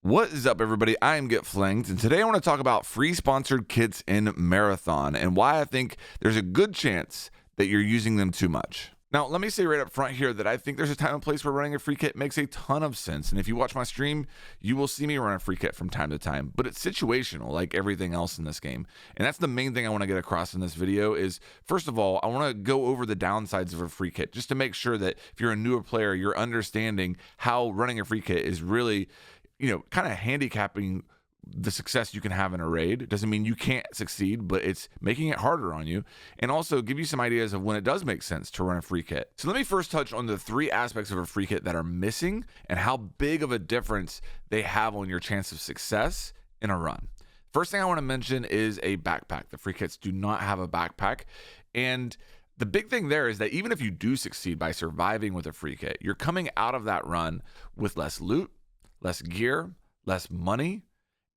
What is up, everybody? I am Get Flinged, and today I want to talk about free sponsored kits in Marathon and why I think there's a good chance that you're using them too much. Now, let me say right up front here that I think there's a time and place where running a free kit makes a ton of sense, and if you watch my stream, you will see me run a free kit from time to time, but it's situational like everything else in this game, and that's the main thing I want to get across in this video is, first of all, I want to go over the downsides of a free kit just to make sure that if you're a newer player, you're understanding how running a free kit is really kind of handicapping the success you can have in a raid. It doesn't mean you can't succeed, but it's making it harder on you, and also give you some ideas of when it does make sense to run a free kit. So let me first touch on the three aspects of a free kit that are missing and how big of a difference they have on your chance of success in a run. First thing I want to mention is a backpack. The free kits do not have a backpack, and the big thing there is that even if you do succeed by surviving with a free kit, you're coming out of that run with less loot, less gear, less money,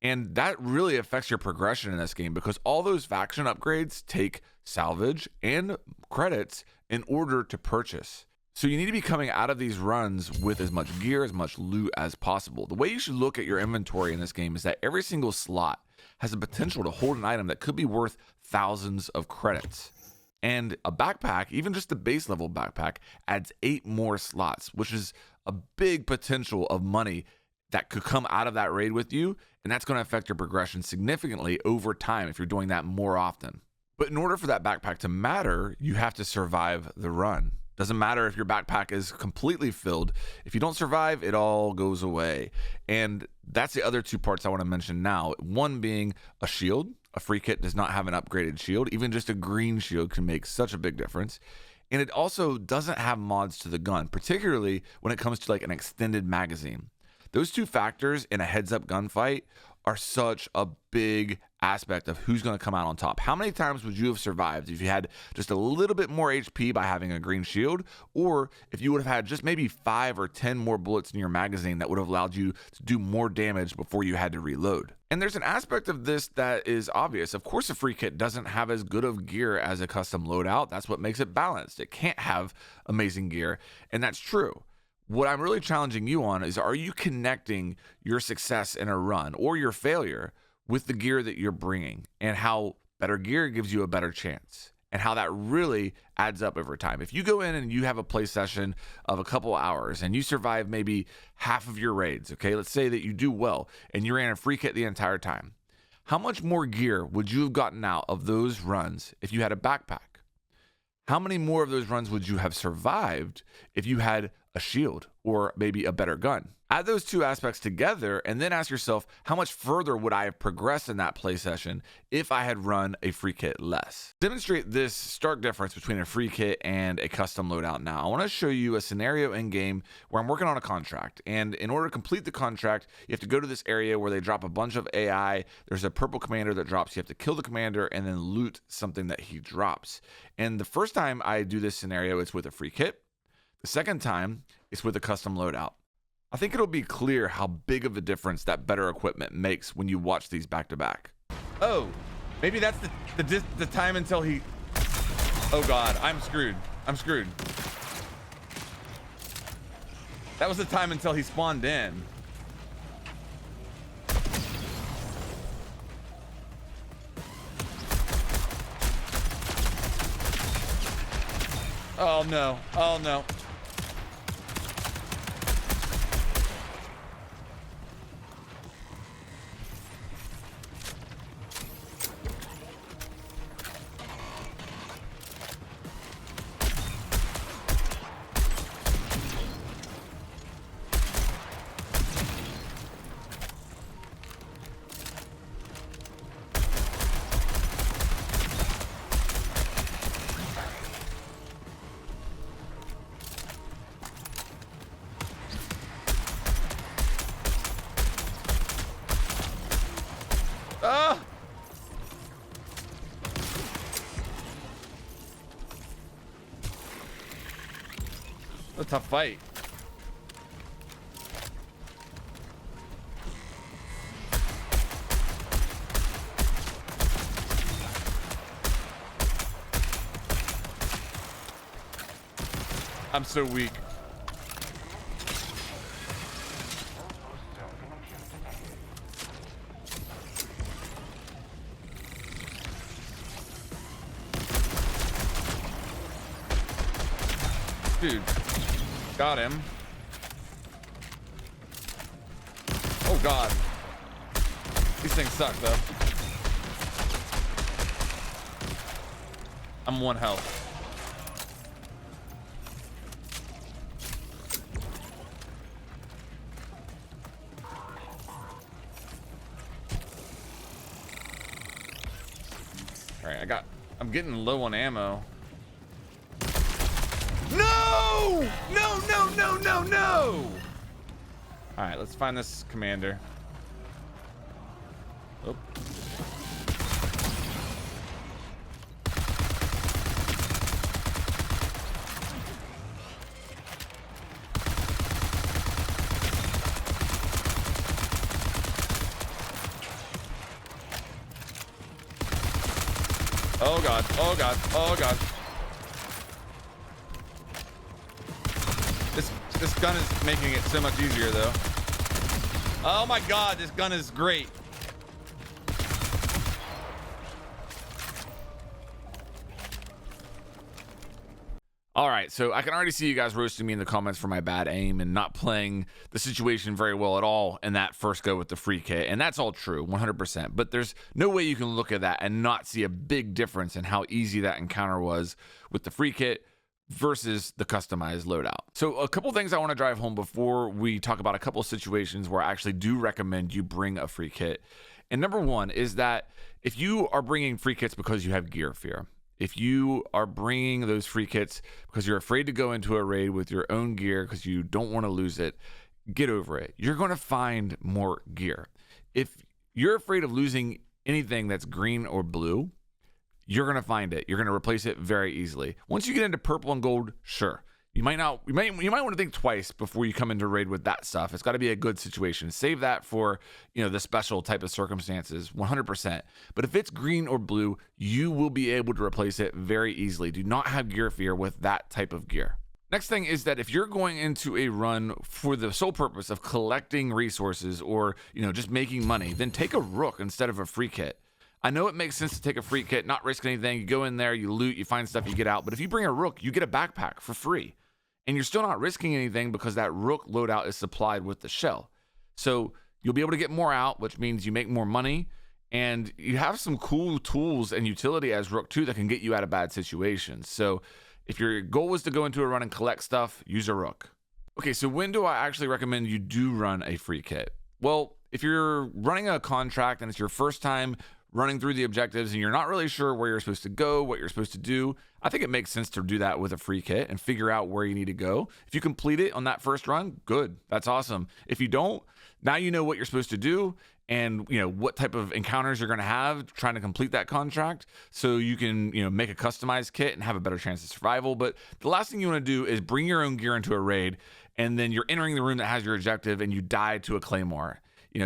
and that really affects your progression in this game because all those faction upgrades take salvage and credits in order to purchase. So you need to be coming out of these runs with as much gear, as much loot as possible. The way you should look at your inventory in this game is that every single slot has the potential to hold an item that could be worth thousands of credits. And a backpack, even just the base level backpack, adds 8 more slots, which is a big potential of money that could come out of that raid with you, and that's going to affect your progression significantly over time if you're doing that more often. But in order for that backpack to matter, you have to survive the run. Doesn't matter if your backpack is completely filled. If you don't survive, it all goes away. And that's the other two parts I want to mention now. One being a shield. A free kit does not have an upgraded shield. Even just a green shield can make such a big difference. And it also doesn't have mods to the gun, particularly when it comes to like an extended magazine. Those two factors in a heads-up gunfight are such a big aspect of who's going to come out on top. How many times would you have survived if you had just a little bit more HP by having a green shield, or if you would have had just maybe 5 or 10 more bullets in your magazine that would have allowed you to do more damage before you had to reload? And there's an aspect of this that is obvious. Of course, a free kit doesn't have as good of gear as a custom loadout. That's what makes it balanced. It can't have amazing gear, and that's true. What I'm really challenging you on is, are you connecting your success in a run or your failure with the gear that you're bringing, and how better gear gives you a better chance, and how that really adds up over time? If you go in and you have a play session of a couple hours and you survive maybe half of your raids, okay, let's say that you do well and you ran a free kit the entire time. How much more gear would you have gotten out of those runs if you had a backpack? How many more of those runs would you have survived if you had a shield or maybe a better gun? Add those two aspects together and then ask yourself, how much further would I have progressed in that play session if I had run a free kit less? To demonstrate this stark difference between a free kit and a custom loadout now, I want to show you a scenario in game where I'm working on a contract, and in order to complete the contract, you have to go to this area where they drop a bunch of AI. There's a purple commander that drops. You have to kill the commander and then loot something that he drops. And the first time I do this scenario, it's with a free kit. The second time, it's with a custom loadout. I think it'll be clear how big of a difference that better equipment makes when you watch these back to back. Oh, maybe that's the time until he... Oh God, I'm screwed. I'm screwed. That was the time until he spawned in. Oh no, oh no. Ah! A tough fight. I'm so weak. Dude, got him. Oh God, these things suck though. I'm 1 health. All right, I'm getting low on ammo. No! No, no, no, no, no! All right, let's find this commander. Oh. Oh God, oh God, oh God. This gun is making it so much easier though. Oh my God, this gun is great. All right, so I can already see you guys roasting me in the comments for my bad aim and not playing the situation very well at all in that first go with the free kit. And that's all true, 100%. But there's no way you can look at that and not see a big difference in how easy that encounter was with the free kit versus the customized loadout. So a couple things I want to drive home before we talk about a couple of situations where I actually do recommend you bring a free kit. And number one is that if you are bringing free kits because you have gear fear, if you are bringing those free kits because you're afraid to go into a raid with your own gear because you don't want to lose it, get over it. You're going to find more gear. If you're afraid of losing anything that's green or blue, you're going to find it. You're going to replace it very easily. Once you get into purple and gold, sure. You might want to think twice before you come into raid with that stuff. It's got to be a good situation. Save that for, the special type of circumstances, 100%. But if it's green or blue, you will be able to replace it very easily. Do not have gear fear with that type of gear. Next thing is that if you're going into a run for the sole purpose of collecting resources or, just making money, then take a rook instead of a free kit. I know it makes sense to take a free kit, not risk anything. You go in there, you loot, you find stuff, you get out. But if you bring a rook, you get a backpack for free. And you're still not risking anything because that rook loadout is supplied with the shell. So you'll be able to get more out, which means you make more money. And you have some cool tools and utility as rook too that can get you out of bad situations. So if your goal was to go into a run and collect stuff, use a rook. Okay, so when do I actually recommend you do run a free kit? Well, if you're running a contract and it's your first time running through the objectives and you're not really sure where you're supposed to go, what you're supposed to do, I think it makes sense to do that with a free kit and figure out where you need to go. If you complete it on that first run, good. That's awesome. If you don't, now you know what you're supposed to do and what type of encounters you're going to have trying to complete that contract so you can make a customized kit and have a better chance of survival. But the last thing you want to do is bring your own gear into a raid and then you're entering the room that has your objective and you die to a claymore.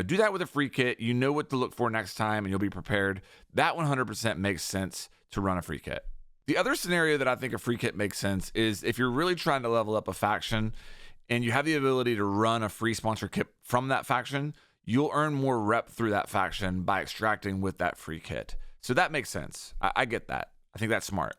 Do that with a free kit. You know what to look for next time and you'll be prepared. That 100% makes sense to run a free kit. The other scenario that I think a free kit makes sense is if you're really trying to level up a faction and you have the ability to run a free sponsor kit from that faction, you'll earn more rep through that faction by extracting with that free kit. So that makes sense. I get that. I think that's smart.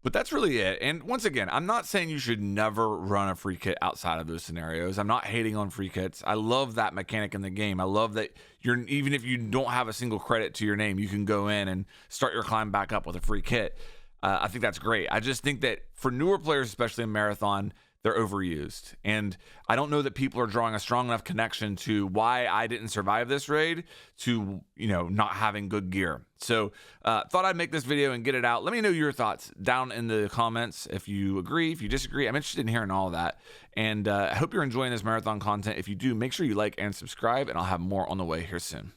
But that's really it. And once again, I'm not saying you should never run a free kit outside of those scenarios. I'm not hating on free kits. I love that mechanic in the game. I love that even if you don't have a single credit to your name, you can go in and start your climb back up with a free kit. I think that's great. I just think that for newer players, especially in Marathon, they're overused. And I don't know that people are drawing a strong enough connection to why I didn't survive this raid to, not having good gear. So thought I'd make this video and get it out. Let me know your thoughts down in the comments. If you agree, if you disagree, I'm interested in hearing all of that. And I hope you're enjoying this Marathon content. If you do, make sure you like and subscribe, and I'll have more on the way here soon.